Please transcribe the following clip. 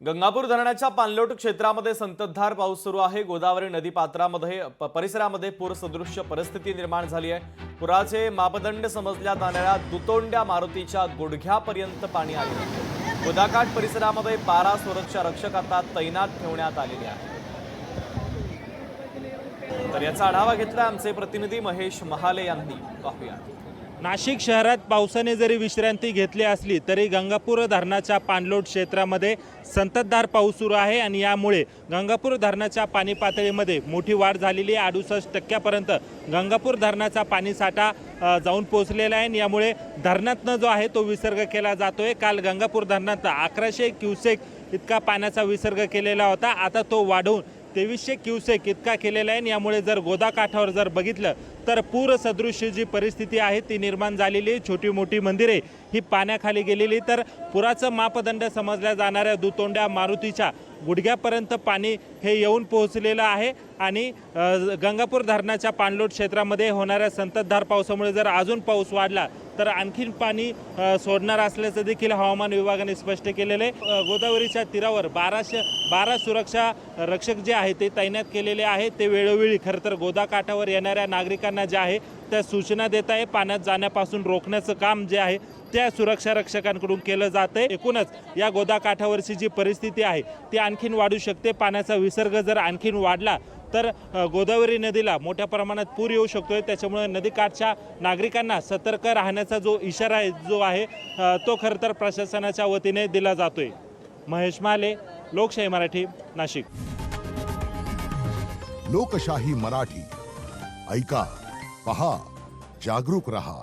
गंगापूर धरणाच्या पाणलोट क्षेत्रामध्ये संततधार पाऊस सुरू आहे। गोदावरी नदी पात्रामध्ये परिसरामध्ये पूरसदृश्य परिस्थिती निर्माण झाली आहे। पुराचे मापदंड समजल्या जाणाऱ्या दुतोंड्या मारुतीच्या गुडघ्यापर्यंत पाणी आले आहे। गोदाकाठ परिसरामध्ये 12 सुरक्षा रक्षक आता तैनात ठेवण्यात आलेले आहेत। तर याचा आढावा घेतला आमचे प्रतिनिधी महेश महाले यांनी। पाहूया। नाशिक शहरात पावसाने जरी विश्रांती घेतली असली तरी गंगापूर धरणाच्या पाणलोट क्षेत्रामध्ये संततधार पाऊस सुरू आहे आणि यामुळे गंगापूर धरणाच्या पाणी पातळीमध्ये मोठी वाढ झालेली आहे। 68% गंगापूर धरणाचा पाणीसाठा जाऊन पोहोचलेला आहे। यामुळे धरणातनं जो आहे तो विसर्ग केला जातोय। काल गंगापूर धरणात 1100 क्युसेक इतका पाण्याचा विसर्ग केलेला होता, आता तो वाढवून 2300 क्युसेक इतका केलेला आहे। यामुळे जर गोदाकाठावर जर बघितलं तर पूर सदृश जी परिस्थिती आहे ती निर्माण झालेली आहे। छोटी मोठी मंदिरे ही पाण्याखाली गेलेली, तर पुराचं मापदंड समजल्या जाणाऱ्या दुतोंड्या मारुतीच्या गुडघ्यापर्यंत पाणी हे येऊन पोहोचलेलं आहे। आणि गंगापूर धरणाच्या पाणलोट क्षेत्रामध्ये होणाऱ्या संततधार पावसामुळे जर अजून पाऊस वाढला तर आणखीन पाणी सोडणार असल्याचं देखील हवामान विभागाने स्पष्ट केलेलं आहे। गोदावरीच्या तीरावर 12 सुरक्षा रक्षक जे आहे ते तैनात केलेले आहेत। ते वेळोवेळी खरं तर गोदाकाठावर येणाऱ्या नागरिकांना जे आहे त्या सूचना देत आहे। पाण्यात जाण्यापासून रोखण्याचं काम जे आहे त्या सुरक्षा रक्षकांकडून केलं जातंय। एकूणच या गोदाकाठावरची जी परिस्थिती आहे ती आणखीन वाढू शकते। पाण्याचा विसर्ग जर आणखीन वाढला तर गोदावरी नदीला मोठ्या प्रमाणात पूर येऊ शकतोय। त्याच्यामुळे नदीकाठच्या नागरिकांना सतर्क राहण्याचा जो इशारा जो आहे तो खरं तर प्रशासनाच्या वतीने दिला जातोय। महेश माले, लोकशाही मराठी, नाशिक। लोकशाही मराठी ऐका, पहा, जागरूक रहा।